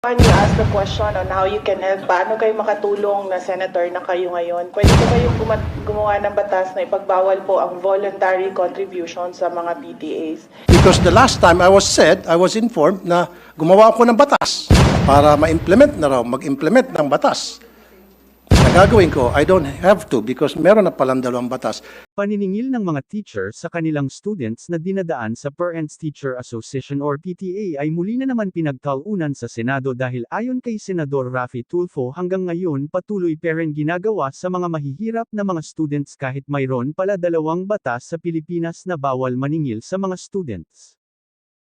When you ask the question on how you can help, paano kayo makatulong na senator na kayo ngayon? Pwede po kayong gumawa ng batas na ipagbawal po ang voluntary contribution sa mga PTAs. Because the last time I was informed na gumawa ako ng batas para ma-implement na raw, mag-implement ng batas. Na gagawin ko, I don't have to because meron na palang dalawang batas. Paniningil ng mga teacher sa kanilang students na dinadaan sa Parents Teacher Association or PTA ay muli na naman pinagtalunan sa Senado dahil ayon kay Senador Raffy Tulfo hanggang ngayon patuloy pa rin ginagawa sa mga mahihirap na mga students kahit mayroon pala dalawang batas sa Pilipinas na bawal maningil sa mga students.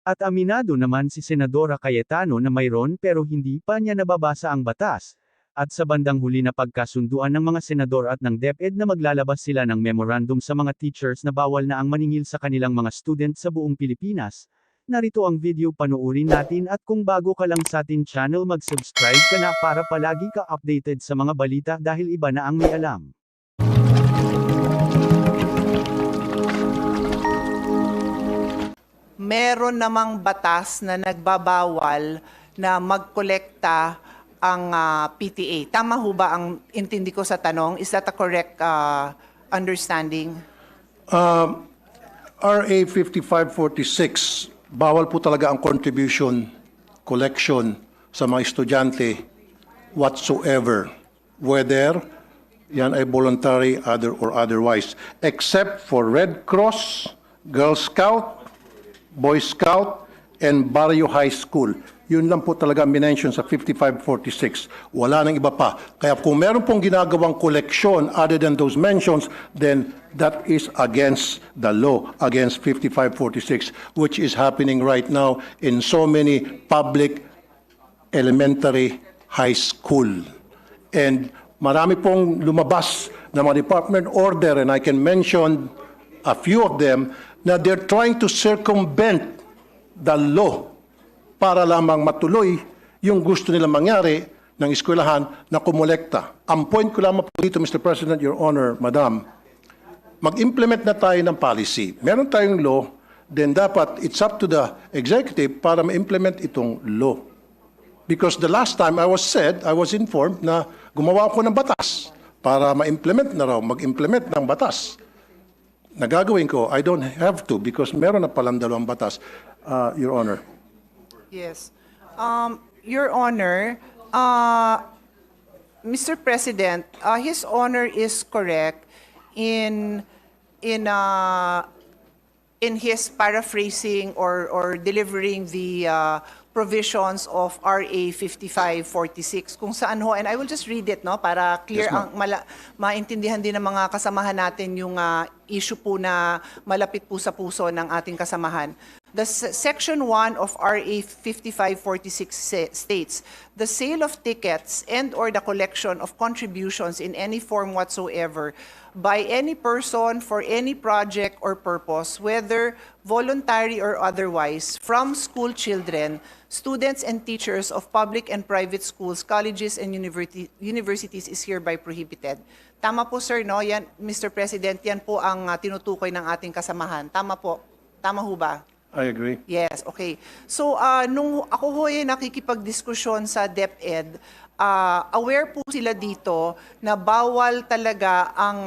At aminado naman si Senadora Cayetano na mayroon pero hindi pa niya nababasa ang batas. At sa bandang huli na pagkasunduan ng mga senador at ng DepEd na maglalabas sila ng memorandum sa mga teachers na bawal na ang maningil sa kanilang mga students sa buong Pilipinas. Narito ang video, panoorin natin, at kung bago ka lang sa atin channel, mag-subscribe ka na para palagi ka updated sa mga balita dahil iba na ang may alam. Meron namang batas na nagbabawal na magkolekta ang PTA. Tama ho ba ang intindi ko sa tanong? Is that a correct understanding? RA 5546, bawal po talaga ang contribution, collection sa mga estudyante whatsoever. Whether yan ay voluntary or otherwise. Except for Red Cross, Girl Scout, Boy Scout, and Barrio High School. Yun lang po talaga minention sa 5546. Wala nang iba pa. Kaya kung meron pong ginagawang koleksyon other than those mentions, then that is against the law, against 5546, which is happening right now in so many public elementary high school. And marami pong lumabas na mga department order, and I can mention a few of them, na they're trying to circumvent the law para lamang matuloy yung gusto nilang mangyari ng eskwelahan na kumolekta. Ang point ko lamang po dito, Mr. President, Your Honor, Madam, mag-implement na tayo ng policy. Meron tayong law, then dapat it's up to the executive para ma-implement itong law. Because the last time I was informed na gumawa ako ng batas para ma-implement na raw, mag-implement ng batas. Na gagawin ko, I don't have to because meron na palang dalawang batas, Your Honor. Yes. Your Honor, Mr. President, His Honor is correct in his paraphrasing or delivering the provisions of RA 5546 kung saan ho, and I will just read it, no, para clear, Yes, maintindihan din ng mga kasamahan natin yung issue po na malapit po sa puso ng ating kasamahan. The Section 1 of RA 5546 states, the sale of tickets and or the collection of contributions in any form whatsoever by any person for any project or purpose, whether voluntary or otherwise, from school children, students and teachers of public and private schools, colleges and universities is hereby prohibited. Tama po, sir, no? Yan, Mr. President, yan po ang tinutukoy ng ating kasamahan. Tama po. Tama ho ba? I agree. Yes, okay. So, nung ako ho ay nakikipagdiskusyon sa DepEd, aware po sila dito na bawal talaga ang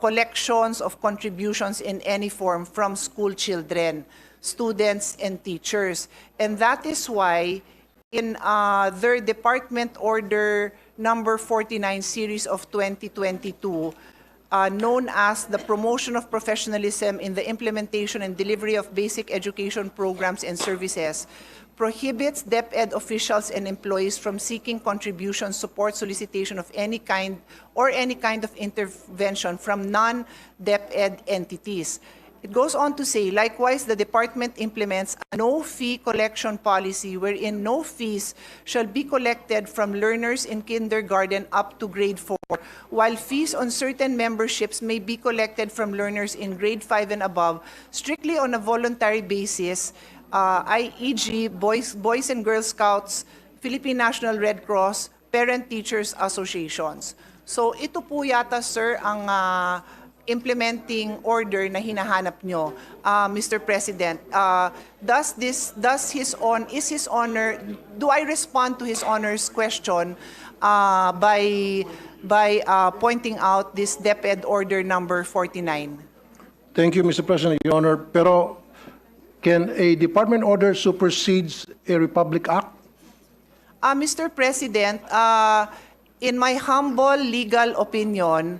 collections of contributions in any form from school children, students, and teachers. And that is why in their Department Order number 49 series of 2022, known as the Promotion of Professionalism in the Implementation and Delivery of Basic Education Programs and Services, prohibits DepEd officials and employees from seeking contribution, support, solicitation of any kind or any kind of intervention from non-DepEd entities. It goes on to say, likewise, the department implements a no-fee collection policy wherein no fees shall be collected from learners in kindergarten up to grade 4, while fees on certain memberships may be collected from learners in grade 5 and above, strictly on a voluntary basis, i.e.g. Boys and Girl Scouts, Philippine National Red Cross, Parent Teachers Associations. So ito po yata, sir, ang implementing order na hinahanap nyo, Mr. President. Is His Honor, do I respond to His Honor's question by pointing out this DepEd order number 49? Thank you, Mr. President, Your Honor. Pero can a department order supersedes a Republic Act? Mr. President, in my humble legal opinion,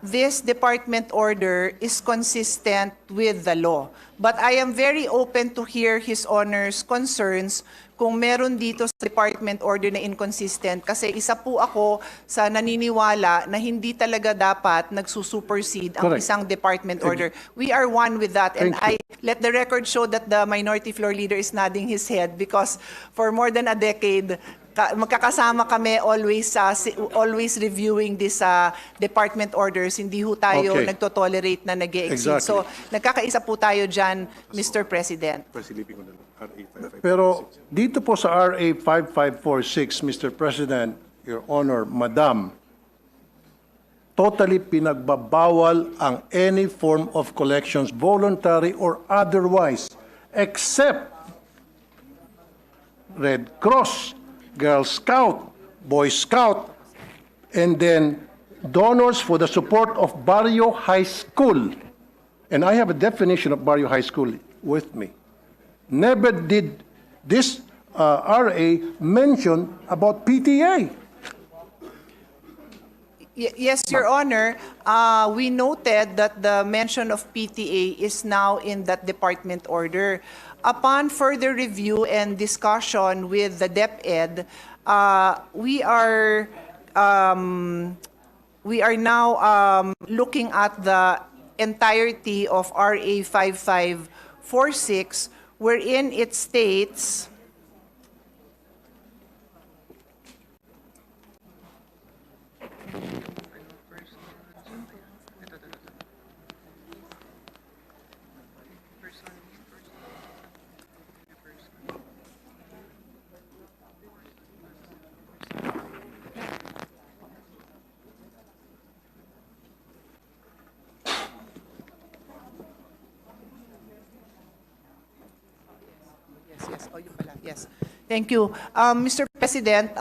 this department order is consistent with the law. But I am very open to hear His Honor's concerns kung meron dito sa department order na inconsistent. Kasi isa po ako sa naniniwala na hindi talaga dapat nagsusupersede ang Correct. isang department order. We are one with that. And Thank you. I let the record show that the minority floor leader is nodding his head because for more than a decade, magkakasama kami always reviewing this department orders. Hindi ho tayo Okay. nagtotolerate na nag-e-exceed. Exactly. So, nagkakaisa po tayo dyan, Mr. President. Pero dito po sa RA 5546, Mr. President, Your Honor, Madam, totally pinagbabawal ang any form of collections, voluntary or otherwise, except Red Cross, Girl Scout, Boy Scout, and then donors for the support of Barrio High School. And I have a definition of Barrio High School with me. Never did this RA mention about PTA. Yes, Your Honor. We noted that the mention of PTA is now in that department order. Upon further review and discussion with the DepEd, we are now looking at the entirety of RA 5546, wherein it states Yes. Oh, yun pala. Yes. Thank you. Mr. President,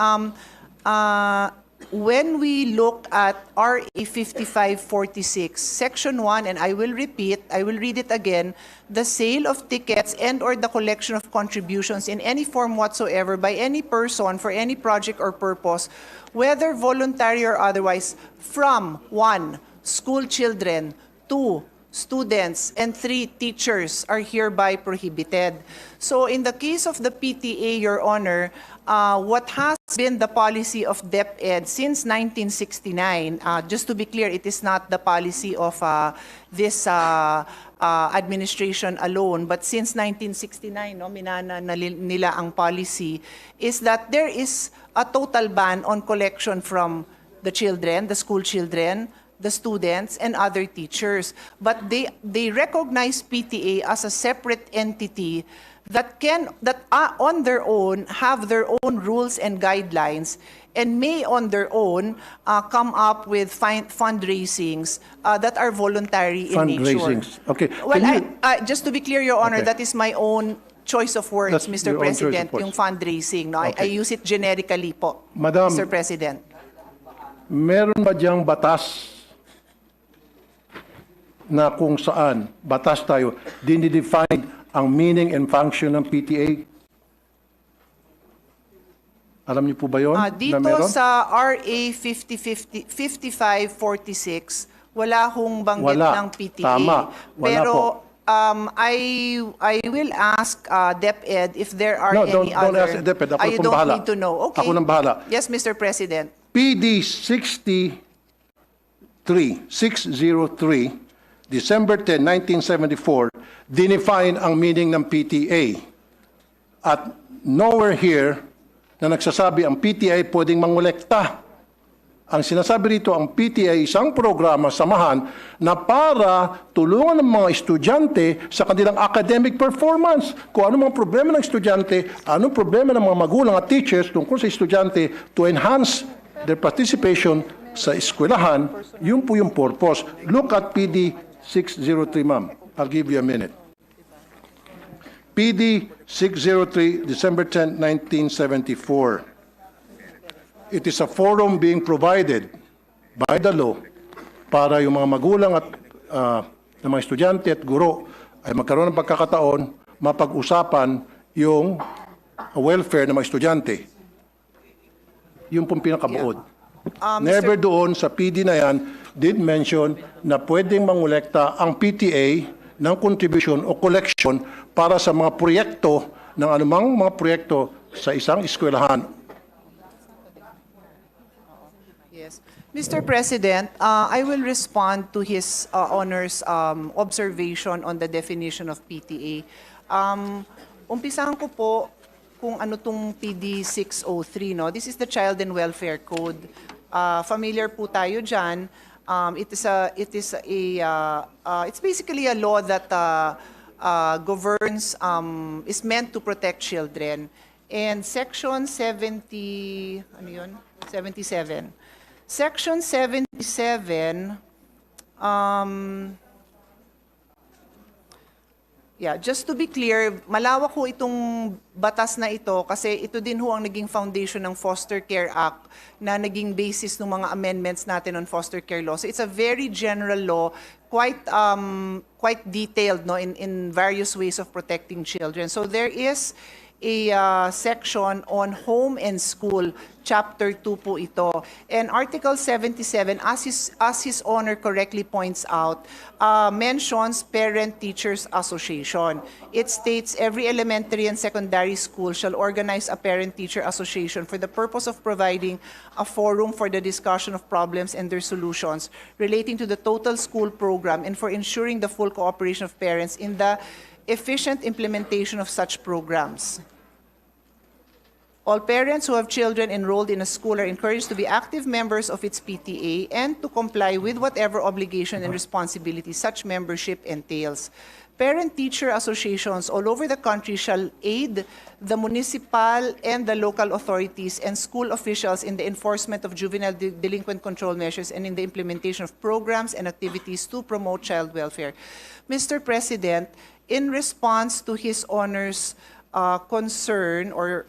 when we look at RA 5546, Section 1, and I will read it again, the sale of tickets and/or the collection of contributions in any form whatsoever by any person for any project or purpose, whether voluntary or otherwise, from 1, school children, 2, students, and 3, teachers are hereby prohibited. So in the case of the PTA, Your Honor, what has been the policy of DepEd since 1969, just to be clear, it is not the policy of this administration alone, but since 1969, minana nila ang policy, is that there is a total ban on collection from the children, the school children, the students, and other teachers. But they recognize PTA as a separate entity that on their own have their own rules and guidelines and may on their own come up with fundraisings that are voluntary in nature. Fundraisings. Okay. Well, Can you- just to be clear, Your Honor, Okay. that is my own choice of words, That's Mr. your own choice of President, words. yung fundraising. No? I Okay. use it generically po, Madam, Mr. President. meron ba diyang batas na kung saan, batas tayo, dinidefine ang meaning and function ng PTA? Alam niyo po ba yun? Dito sa RA 5546, wala hong banggit Wala. ng PTA. Tama. Wala Pero po. I will ask DepEd if there are No, any don't other. ask DepEd. Ako You pong don't bahala. need to know. Okay. Ako nang bahala. Yes, Mr. President. PD 603, December 10, 1974, dinefine ang meaning ng PTA. At nowhere here na nagsasabi ang PTA pwedeng mangolekta. Ang sinasabi rito, ang PTA ay isang programa, samahan, na para tulungan ng mga estudyante sa kanilang academic performance. Kung ano mga problema ng estudyante, anong problema ng mga magulang at teachers tungkol sa estudyante to enhance their participation sa eskwelahan, yun po yung purpose. Look at PD 603, ma'am. I'll give you a minute. PD 603, December 10, 1974. It is a forum being provided by the law para yung mga magulang at ng mga estudyante at guro ay magkaroon ng pagkakataon mapag-usapan yung welfare ng mga estudyante. Yung pong pinakabuod. Never doon sa PD na yan did mention na pwedeng mangolekta ang PTA ng contribution o collection para sa mga proyekto ng anumang mga proyekto sa isang eskwelahan. Yes. Mr. President, I will respond to his Honor's observation on the definition of PTA. Umpisahan ko po kung ano tong PD 603, no? This is the Child and Welfare Code. Familiar po tayo dyan. It's basically a law that governs, is meant to protect children. And Section 77. Section 77, just to be clear, malawak ho itong batas na ito kasi ito din ho ang naging foundation ng Foster Care Act na naging basis ng mga amendments natin on foster care law. So it's a very general law, quite detailed, no, in various ways of protecting children. So there is a section on home and school, Chapter 2 po ito. And Article 77, as His Honor correctly points out, mentions Parent-Teachers Association. It states every elementary and secondary school shall organize a Parent-Teacher Association for the purpose of providing a forum for the discussion of problems and their solutions relating to the total school program and for ensuring the full cooperation of parents in the efficient implementation of such programs. All parents who have children enrolled in a school are encouraged to be active members of its PTA and to comply with whatever obligation and responsibility such membership entails. Parent-teacher associations all over the country shall aid the municipal and the local authorities and school officials in the enforcement of juvenile delinquent control measures and in the implementation of programs and activities to promote child welfare. Mr. President, in response to His Honor's concern or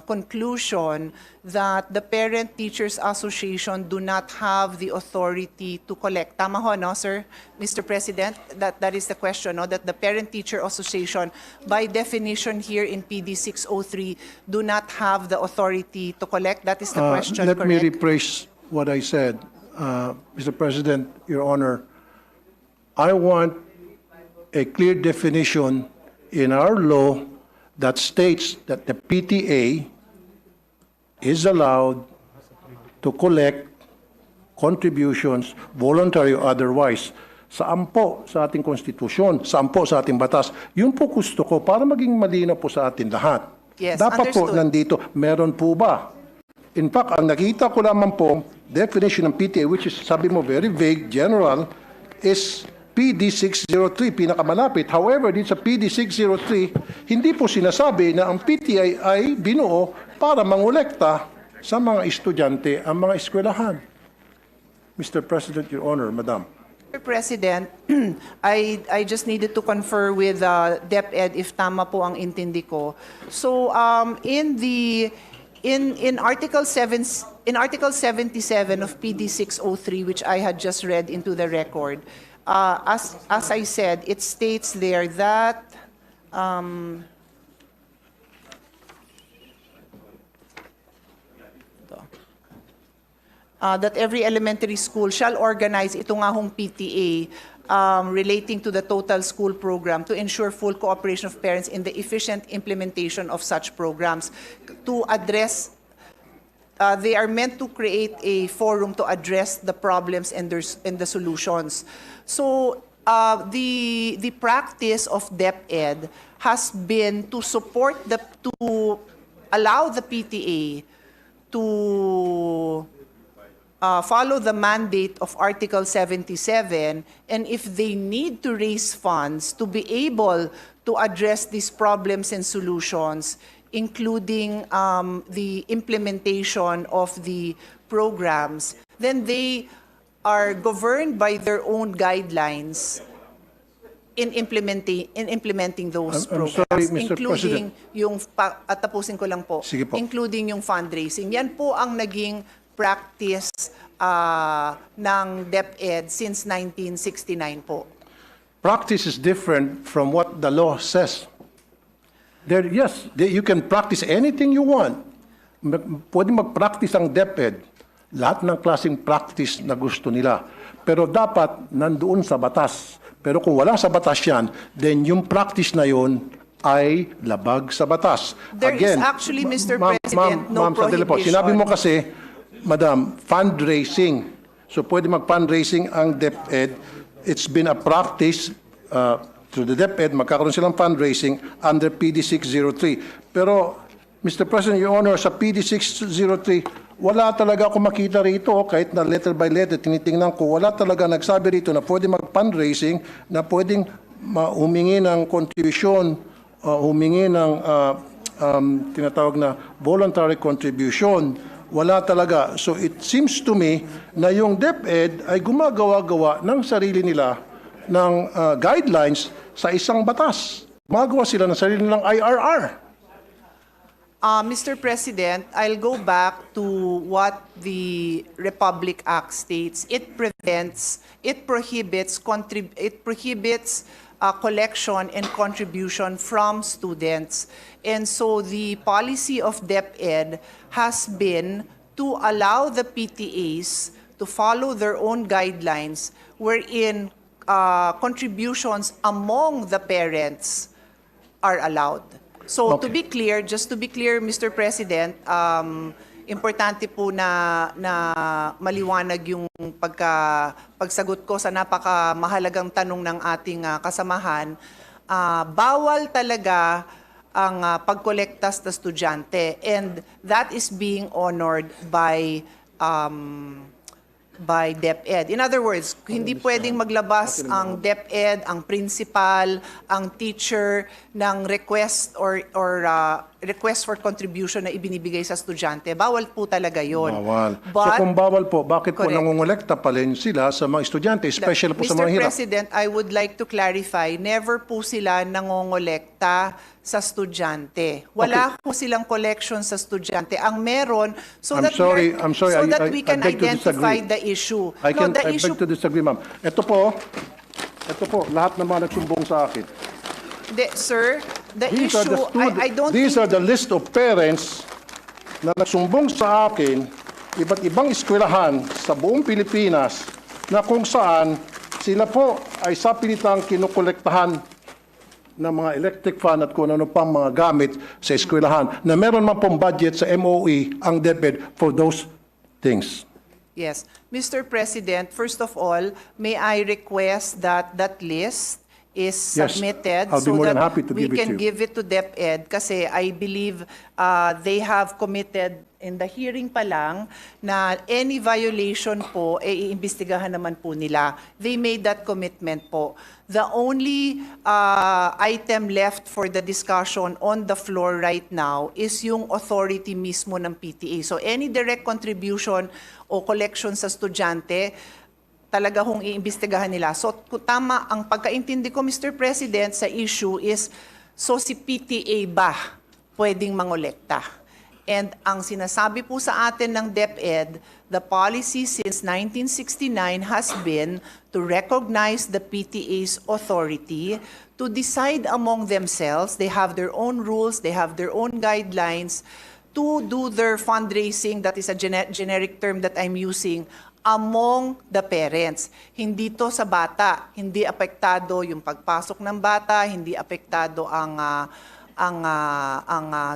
conclusion that the Parent Teachers Association do not have the authority to collect. Tama ho, no, sir? Mr. President, that is the question, no? That the Parent Teacher Association, by definition here in PD 603, do not have the authority to collect. That is the question, Let correct? me rephrase what I said. Mr. President, Your Honor, I want a clear definition in our law that states that the PTA is allowed to collect contributions, voluntary or otherwise. Saan po sa ating konstitusyon, saan po sa ating batas. Yun po gusto ko para maging malinaw po sa atin lahat. Yes, Dapat po understood. nandito, meron po ba? In fact, ang nakita ko lamang po, definition ng PTA, which is, sabi mo, very vague, general, is PD 603, pinakamalapit. However, dito sa PD 603, hindi po sinasabi na ang PTA ay binuo para mangolekta sa mga estudyante ang mga eskwelahan. Mr. President, Your Honor, Madam. Mr. President, I just needed to confer with DepEd if tama po ang intindi ko. So in Article 77 of PD 603, which I had just read into the record, as I said, it states there that that every elementary school shall organize ito nga hong PTA relating to the total school program to ensure full cooperation of parents in the efficient implementation of such programs. To address, they are meant to create a forum to address the problems and the solutions. So the practice of DepEd has been to support to allow the PTA to follow the mandate of Article 77, and if they need to raise funds to be able to address these problems and solutions, including the implementation of the programs, then they are governed by their own guidelines in implementing those I'm programs, sorry, Mr. including at tapusin ko lang po, Sige po. including yung fundraising. Yan po ang naging practice ng DepEd since 1969 po. Practice is different from what the law says. You can practice anything you want. Pwede mag-practice ang DepEd. Lahat ng klaseng practice na gusto nila. Pero dapat nandoon sa batas. Pero kung wala sa batas yan, then yung practice na yun ay labag sa batas. There is actually, Mr. President, no sandali po. prohibition. Sinabi mo kasi, Madam, fundraising. So pwede mag-fundraising ang DepEd. It's been a practice through the DepEd, magkakaroon silang fundraising under PD 603. Pero, Mr. President, Your Honor, sa PD 603, wala talaga ako makita rito, kahit na letter by letter, tinitingnan ko, wala talaga nagsabi rito na pwede mag-fundraising, na pwedeng humingi ng contribution, humingi ng tinatawag na voluntary contribution. Wala talaga. So it seems to me na yung DepEd ay gumagawa-gawa ng sarili nila ng guidelines sa isang batas. Gumagawa sila ng sarili nilang IRR. Mr. President, I'll go back to what the Republic Act states. It prohibits collection and contribution from students. And so the policy of DepEd has been to allow the PTAs to follow their own guidelines wherein contributions among the parents are allowed. So Okay. to be clear, just to be clear, Mr. President, importante po na maliwanag yung pagsagot ko sa napakamahalagang tanong ng ating kasamahan. Bawal talaga ang pagkolekta sa estudyante, and that is being honored by DepEd. In other words, hindi pwedeng maglabas ang DepEd, ang principal, ang teacher ng request or request for contribution na ibinibigay sa estudyante. Bawal po talaga yon. Bawal. But, so kung bawal po, bakit po Correct. nangongolekta pa rin sila sa mga estudyante, especially po sa Mr. mga hirap? President, I would like to clarify, never po sila nangongolekta sa estudyante. Wala po silang collection sa estudyante. Ang meron, I'm sorry, we can I beg to identify disagree. the issue. I the beg issue, to disagree, ma'am. Ito po, lahat ng mga nagsumbong sa akin. sir, the These are issue, the I don't These think... are the list of parents na nagsumbong sa akin, iba't ibang eskwelahan sa buong Pilipinas, na kung saan sila po ay sa pilitang kinukolektahan ng mga electric fan at kung ano pang mga gamit sa eskwelahan, na meron man pong budget sa MOE ang DepEd for those things. Yes. Mr. President, first of all, may I request that that list is Yes, submitted I'll be so more than that happy to we give it to can you. give it to DepEd kasi I believe they have committed in the hearing pa lang na any violation po, iimbestigahan naman po nila. They made that commitment po. The only item left for the discussion on the floor right now is yung authority mismo ng PTA. So any direct contribution o collection sa estudyante, talaga hong iimbestigahan nila. So tama, ang pagkaintindi ko, Mr. President, sa issue is, so si PTA ba pwedeng mangolekta? And ang sinasabi po sa atin ng DepEd, the policy since 1969 has been to recognize the PTA's authority to decide among themselves. They have their own rules, they have their own guidelines to do their fundraising, that is a generic term that I'm using, among the parents. Hindi to sa bata, hindi apektado yung pagpasok ng bata, hindi apektado ang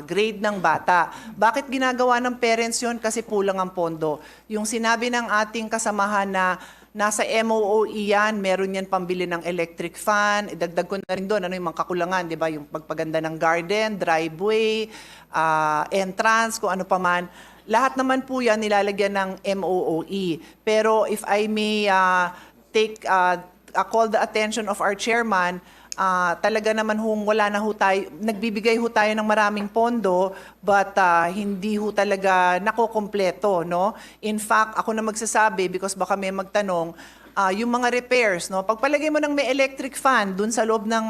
grade ng bata. Bakit ginagawa ng parents yon? Kasi kulang ang pondo. Yung sinabi ng ating kasamahan na nasa MOOE yan, meron yan pambili ng electric fan, idagdag ko na rin doon, ano yung mga kakulangan, di ba? Yung pagpaganda ng garden, driveway, entrance, kung ano pa man. Lahat naman po yan nilalagyan ng MOOE. Pero if I may call the attention of our chairman, talaga naman wala na ho tayo, nagbibigay ho tayo ng maraming pondo, but hindi ho talaga nakokompleto, no? In fact, ako na magsasabi, because baka may magtanong, yung mga repairs, no? Pagpalagay mo ng may electric fan dun sa loob ng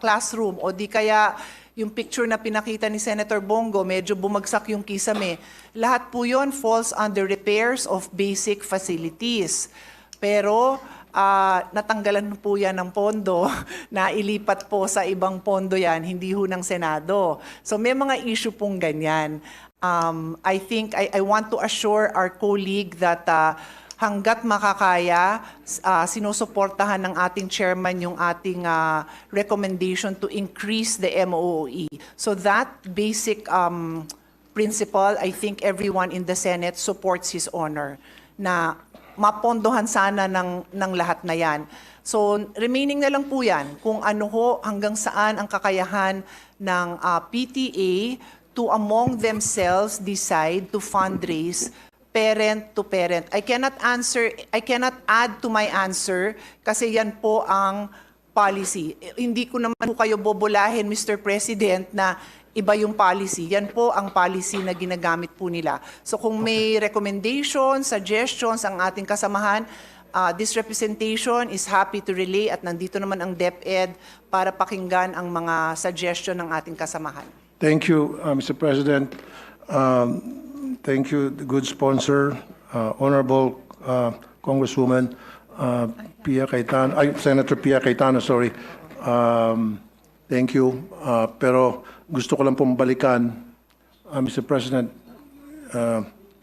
classroom, o di kaya yung picture na pinakita ni Senator Bongo, medyo bumagsak yung kisame. Lahat po yun falls under repairs of basic facilities. Pero natanggalan po yan ng pondo, na ilipat po sa ibang pondo yan, hindi ho ng Senado. So may mga issue pong ganyan. I think I want to assure our colleague that hanggat makakaya, sinusuportahan ng ating chairman yung ating recommendation to increase the MOOE. So that basic principle, I think everyone in the Senate supports His Honor, na mapondohan sana ng lahat na yan. So remaining na lang po yan, kung ano ho, hanggang saan ang kakayahan ng PTA to among themselves decide to fundraise parent to parent. I cannot add to my answer kasi yan po ang policy. Hindi ko naman po kayo bobolahin, Mr. President, na iba yung policy. Yan po ang policy na ginagamit po nila. So kung may recommendations, suggestions ang ating kasamahan, this representation is happy to relay at nandito naman ang DepEd para pakinggan ang mga suggestion ng ating kasamahan. Thank you, Mr. President. Thank you, the good sponsor, Honorable Congresswoman Pia Cayetano, Senator Pia Cayetano, sorry. Thank you. Pero gusto ko lang pong balikan, Mr. President,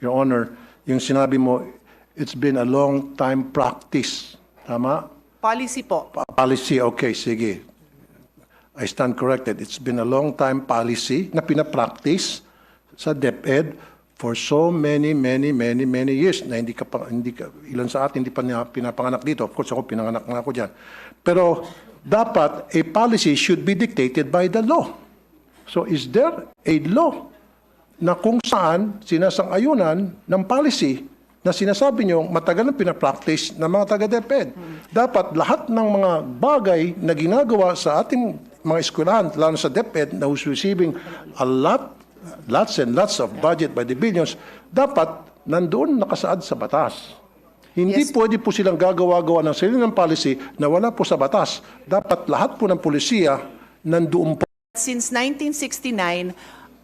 Your Honor, yung sinabi mo, it's been a long time practice. Tama? Policy po. Policy, okay, sige. I stand corrected. It's been a long time policy na pinapractice sa DepEd for so many years na ilan sa atin hindi pa pinapanganak dito. Of course, ako pinanganak na ako dyan. Pero dapat a policy should be dictated by the law. So is there a law na kung saan sinasang-ayunan ng policy na sinasabi nyo matagal na pinapractice ng mga taga-DepEd? Dapat lahat ng mga bagay na ginagawa sa ating mga eskwelahan, lalo sa DepEd na who's receiving lots and lots of budget by the billions, dapat nandoon nakasaad sa batas. Hindi pwede po silang gagawa-gawa ng sarili ng policy na wala po sa batas. Dapat lahat po ng polisiya nandoon po. Since 1969,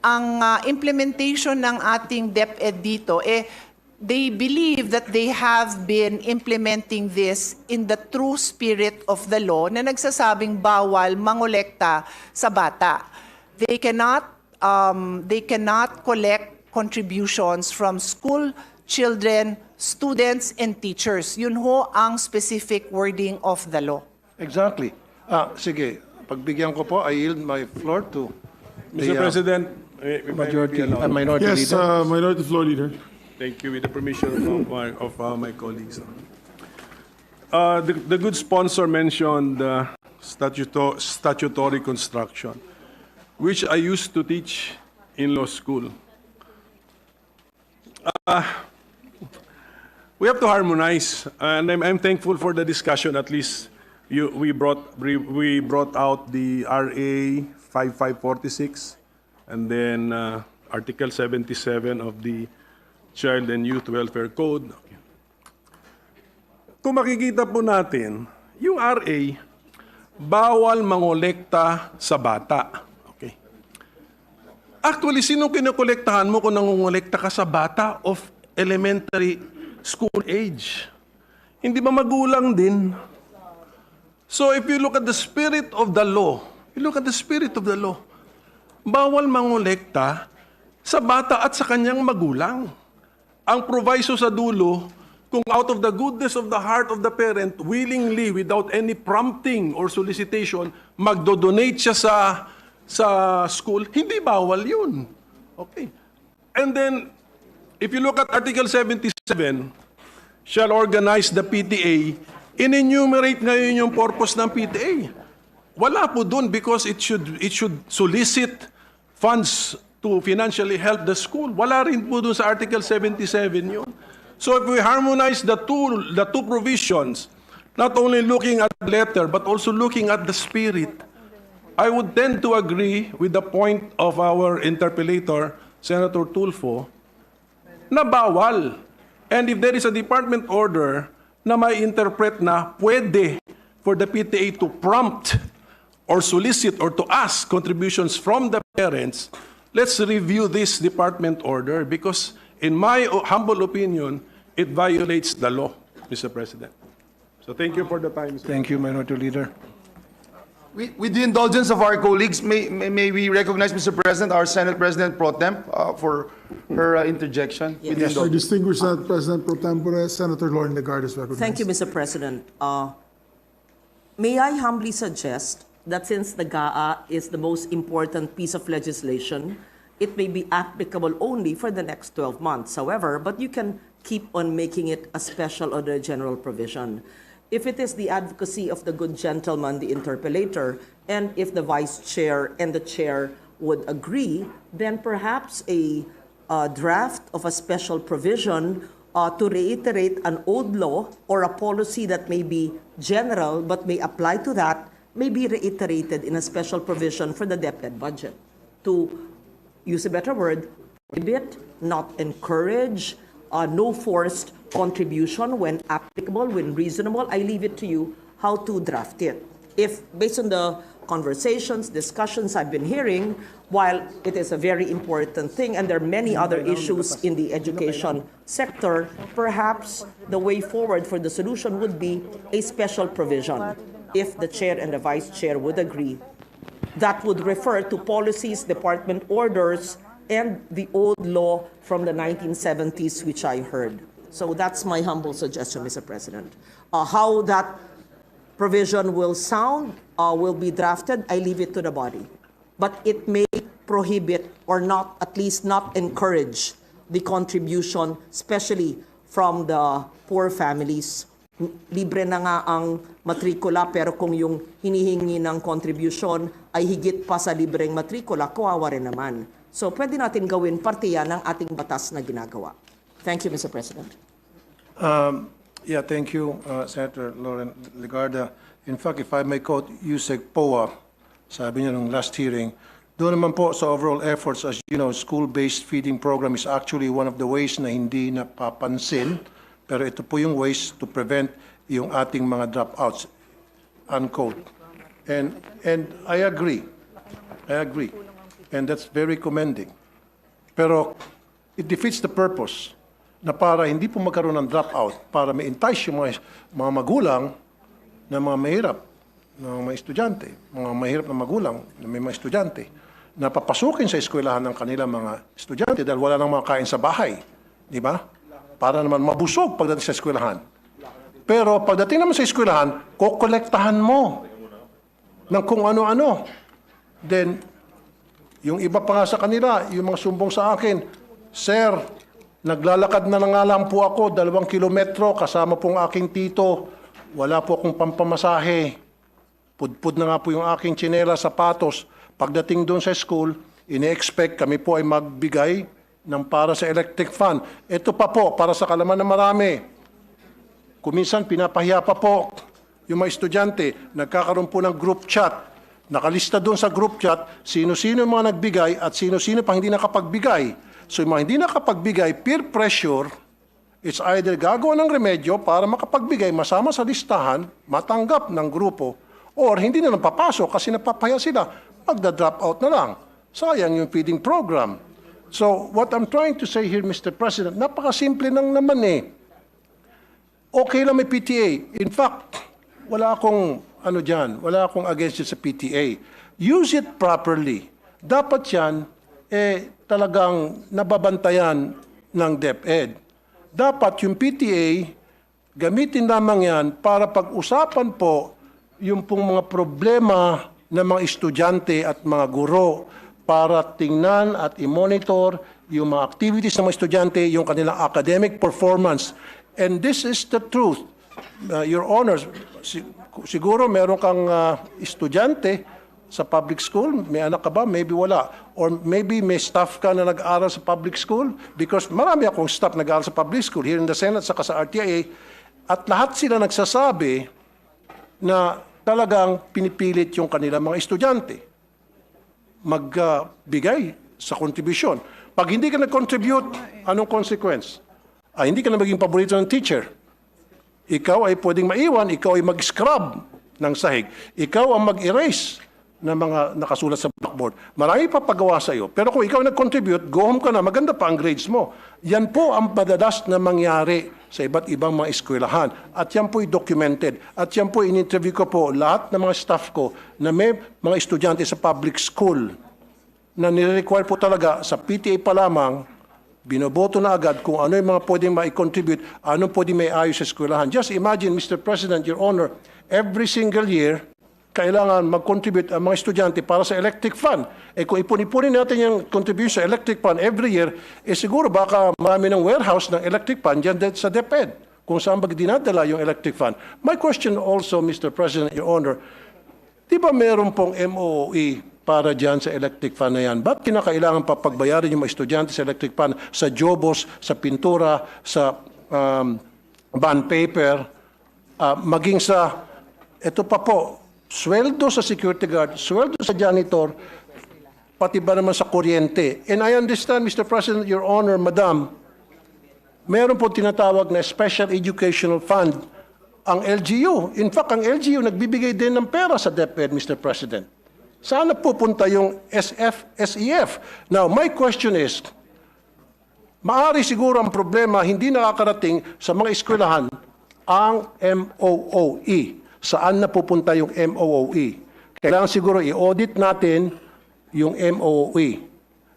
ang implementation ng ating DepEd dito, they believe that they have been implementing this in the true spirit of the law na nagsasabing bawal mangolekta sa bata. They cannot collect contributions from school children, students, and teachers. Yun ho ang specific wording of the law. Exactly. Sige, pagbigyan ko po, I yield my floor to Mr. President, minority Yes, leader. Minority Floor Leader. thank you with the permission of my colleagues. The good sponsor mentioned statutory construction, which I used to teach in law school. We have to harmonize, and I'm thankful for the discussion. At least we brought out the RA 5546, and then Article 77 of the Child and Youth Welfare Code. Kung makikita po natin, yung RA, bawal mangolekta sa bata. Okay. Actually, sino kinokolektahan mo kung nangongolekta ka sa bata of elementary school age? Hindi ba magulang din? So if you look at the spirit of the law, bawal mangolekta sa bata at sa kanyang magulang. Ang proviso sa dulo, kung out of the goodness of the heart of the parent, willingly, without any prompting or solicitation, magdodonate siya sa school, hindi bawal yun. Okay. And then, if you look at Article 77, shall organize the PTA, in-enumerate ngayon yung purpose ng PTA. Wala po dun because it should solicit funds to financially help the school. Wala rin po dun sa Article 77 yun. So if we harmonize the two provisions, not only looking at the letter, but also looking at the spirit, I would tend to agree with the point of our interpellator, Senator Tulfo, na bawal. And if there is a department order na may interpret na pwede for the PTA to prompt or solicit or to ask contributions from the parents, let's review this department order because in my humble opinion, it violates the law, Mr. President. So thank you for the time, Mr. Thank you, Minority Leader. With the indulgence of our colleagues, may we recognize, Mr. President, our Senate President Pro Tem for her interjection? With the Our indulgence. distinguished Senate President Pro Tempore, Senator Lauren Legarda is recognized. Thank you, Mr. President. May I humbly suggest that since the GAA is the most important piece of legislation, it may be applicable only for the next 12 months. However, but you can keep on making it a special or a general provision. If it is the advocacy of the good gentleman, the interpellator, and if the vice chair and the chair would agree, then perhaps a draft of a special provision to reiterate an old law or a policy that may be general but may apply to that may be reiterated in a special provision for the DepEd budget. To use a better word, prohibit, not encourage, no forced contribution when applicable, when reasonable. I leave it to you how to draft it. If, based on the conversations, discussions I've been hearing, while it is a very important thing and there are many other issues in the education sector, perhaps the way forward for the solution would be a special provision. If the chair and the vice chair would agree, that would refer to policies, department orders, and the old law from the 1970s, which I heard. So that's my humble suggestion, Mr. President. How that provision will sound, will be drafted, I leave it to the body. But it may prohibit or not, at least not encourage the contribution, especially from the poor families. Libre na nga ang matrikula, pero kung yung hinihingi ng contribution ay higit pa sa libreng matrikula, kawawa rin naman. So pwede natin gawin parte yan ng ating batas na ginagawa. Thank you, Mr. President. Yeah, thank you, Senator Lauren Legarda. In fact, if I may quote Yusek Poa, sabi niya nung last hearing, doon naman po sa overall efforts, as you know, school-based feeding program is actually one of the ways na hindi napapansin, pero ito po yung ways to prevent yung ating mga dropouts, unquote. And I agree. And that's very commending. Pero it defeats the purpose na para hindi po magkaroon ng dropout, para ma-entice yung mga magulang na mga mahirap, na mga estudyante, mga mahirap na magulang na may mga estudyante, na papasukin sa eskwelahan ng kanilang mga estudyante dahil wala nang mga kain sa bahay. Di ba? Para naman mabusog pagdating sa eskwelahan. Pero pagdating naman sa eskwelahan, kokolektahan mo ng kung ano-ano. Then, yung iba pa nga sa kanila, yung mga sumbong sa akin, Sir, naglalakad na nga lang po ako, 2 kilometro, kasama pong aking tito, wala po akong pampamasahe. Pudpud na nga po yung aking tsinela, sapatos. Pagdating doon sa school, ini-expect kami po ay magbigay ng para sa electric fan. Ito pa po, para sa kalaman na marami. Kuminsan, pinapahiya pa po yung mga estudyante. Nagkakaroon po ng group chat. Nakalista doon sa group chat, sino-sino yung mga nagbigay at sino-sino pang hindi nakapagbigay. So yung mga hindi nakapagbigay, peer pressure, it's either gagawa ng remedyo para makapagbigay, masama sa listahan, matanggap ng grupo, or hindi na napapasok kasi napapaya sila, magda-drop out na lang. Sayang yung feeding program. So what I'm trying to say here, Mr. President, napakasimple lang naman eh. Okay lang may PTA. In fact, wala akong wala akong against it sa PTA. Use it properly. Dapat yan, talagang nababantayan ng DepEd. Dapat yung PTA, gamitin lamang yan para pag-usapan po yung pong mga problema ng mga estudyante at mga guro para tingnan at i-monitor yung mga activities ng mga estudyante, yung kanilang academic performance. And this is the truth. Your Honors, siguro meron kang estudyante sa public school, may anak ka ba? Maybe wala. Or maybe may staff ka na nag-aaral sa public school because marami akong staff nag-aaral sa public school here in the Senate saka sa RTIA at lahat sila nagsasabi na talagang pinipilit yung kanilang mga estudyante magbigay sa kontribusyon. Pag hindi ka nag-contribute, anong consequence? Hindi ka na maging paborito ng teacher. Ikaw ay pwedeng maiwan, ikaw ay mag-scrub ng sahig. Ikaw ang mag-erase ng mga nakasulat sa blackboard. Marami pa pagawa sa iyo. Pero kung ikaw nag-contribute, go home ka na, maganda pa ang grades mo. Yan po ang madalas na mangyari sa iba't ibang mga eskwelahan. At yan po documented. At yan po in-interview ko po lahat ng mga staff ko na may mga estudyante sa public school na nire-require po talaga sa PTA pa lamang, binoboto na agad kung ano yung mga pwedeng ma-contribute, anong pwedeng may ayos sa eskwelahan. Just imagine, Mr. President, Your Honor, every single year, kailangan mag-contribute ang mga estudyante para sa electric fund. Kung ipon-ipunin natin yung contribution sa electric fund every year, siguro baka marami ng warehouse ng electric fund dyan sa DepEd, kung saan dinadala yung electric fund. My question also, Mr. President, Your Honor, di ba meron pong MOE para dyan sa electric fund na yan? Ba't kinakailangan pa pagbayarin yung mga estudyante sa electric fund, sa jobos, sa pintura, sa bond paper, maging sa, ito pa po, sweldo sa security guard, sweldo sa janitor, pati ba naman sa kuryente. And I understand, Mr. President, Your Honor, Madam, meron po tinatawag na Special Educational Fund ang LGU. In fact, ang LGU nagbibigay din ng pera sa DepEd, Mr. President. Saan pupunta yung SF, SEF? Now, my question is, maari siguro ang problema hindi nakakarating sa mga eskwelahan ang MOOE. Saan pupunta yung MOOE? Kailangan siguro i-audit natin yung MOOE.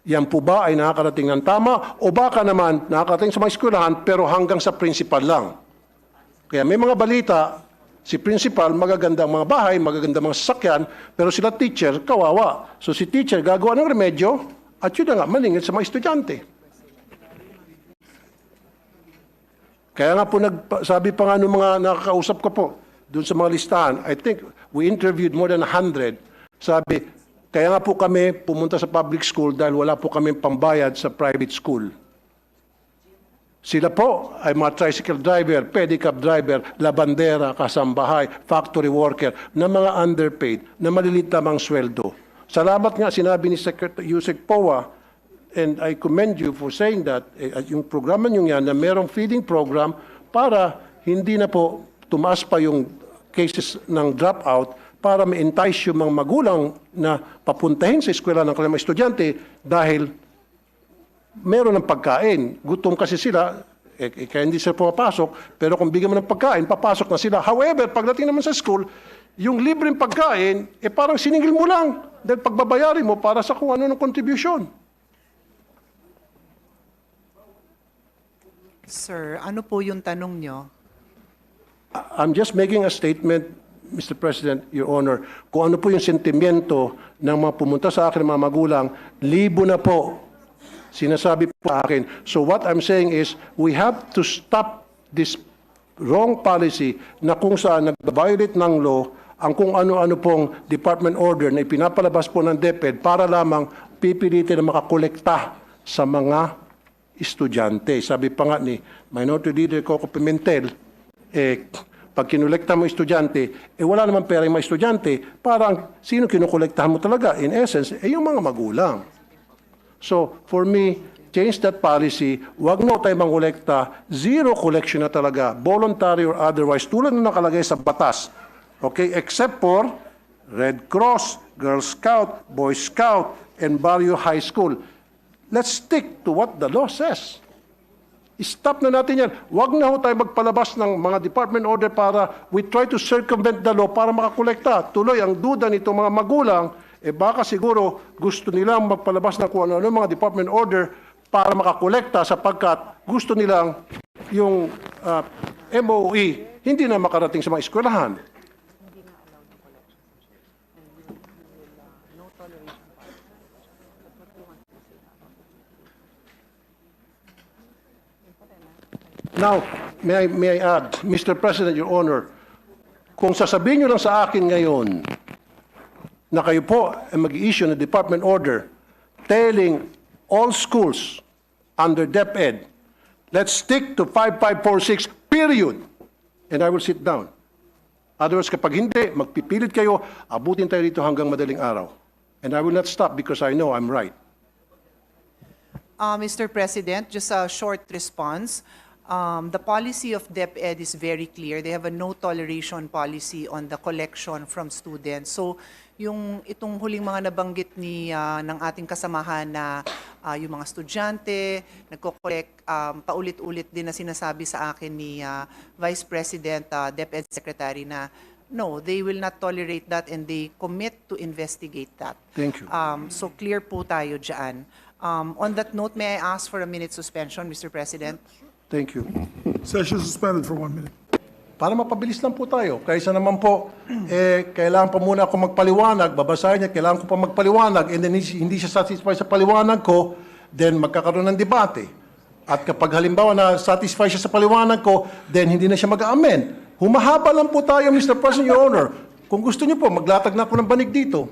Yan po ba ay nakakarating ng tama o baka naman nakakarating sa mga eskwelahan pero hanggang sa principal lang? Kaya may mga balita, si principal, magagandang mga bahay, magagandang mga sasakyan, pero sila teacher, kawawa. So si teacher gagawa ng remedyo at yun na nga, maningil sa mga estudyante. Kaya nga po, sabi pa nga nung mga nakakausap ko po, doon sa mga listahan, I think we interviewed more than 100. Sabi, kaya nga po kami pumunta sa public school dahil wala po kami pambayad sa private school. Sila po ay mga tricycle driver, pedicab driver, labandera, kasambahay, factory worker, na mga underpaid, na malilit lamang sweldo. Salamat nga, sinabi ni Secretary Yusek Powa, and I commend you for saying that, yung programa nyo yan, na merong feeding program para hindi na po tumaas pa yung cases ng dropout para ma-entice yung mga magulang na papuntahin sa eskwela ng kanilang estudyante dahil meron ng pagkain. Gutom kasi sila, kaya hindi sila pumapasok, pero kung bigyan mo ng pagkain, papasok na sila. However, pagdating naman sa school, yung libreng pagkain, parang siningil mo lang dahil pagbabayarin mo para sa kung ano ng contribution. Sir, ano po yung tanong nyo? I'm just making a statement, Mr. President, Your Honor, kung ano po yung sentimiento ng mga pumunta sa akin, mga magulang, libo na po, sinasabi po sa akin. So what I'm saying is, we have to stop this wrong policy na kung saan nag-violate ng law ang kung ano-ano pong department order na ipinapalabas po ng DepEd para lamang pipilitin na makakolekta sa mga estudyante. Sabi pa nga ni Minority Leader Coco Pimentel, pag kinolekta mo estudyante, wala naman pera yung mga estudyante, parang sino kinukolektahan mo talaga? In essence, yung mga magulang. So, for me, change that policy, wag na tayo mangolekta, zero collection na talaga, voluntary or otherwise, tulad na nakalagay sa batas. Okay? Except for Red Cross, Girl Scout, Boy Scout, and Barrio High School. Let's stick to what the law says. Stop na natin yan. Huwag na ho tayo magpalabas ng mga department order para we try to circumvent the law para makakolekta. Tuloy, ang duda nito mga magulang, baka siguro gusto nilang magpalabas ng kung ano mga department order para makakolekta sapagkat gusto nilang yung MOE hindi na makarating sa mga eskwelahan. Now, may I add, Mr. President, Your Honor, kung sasabihin nyo lang sa akin ngayon na kayo po ay mag-i-issue ng department order telling all schools under DepEd, let's stick to 5546, period. And I will sit down. Otherwise, kapag hindi, magpipilit kayo, abutin tayo dito hanggang madaling araw. And I will not stop because I know I'm right. Mr. President, just a short response. The policy of DepEd is very clear. They have a no toleration policy on the collection from students. So, itong huling mga nabanggit ng ating kasamahan na yung mga estudyante, nagko-collect, paulit-ulit din na sinasabi sa akin ni Vice President, DepEd Secretary na no, they will not tolerate that and they commit to investigate that. Thank you. So clear po tayo dyan. On that note, may I ask for a minute suspension, Mr. President? Thank you. Session suspended for 1 minute. Para mapabilis lang po tayo. Kaysa naman po, kailangan pa muna ako magpaliwanag, babasahin niya, kailangan ko pa magpaliwanag, and then hindi siya satisfied sa paliwanag ko, then magkakaroon ng debate. At kapag halimbawa na satisfied siya sa paliwanag ko, then hindi na siya mag-amend. Humahaba lang po tayo, Mr. President, Your Honor. Kung gusto niyo po, maglatag na ako ng banig dito.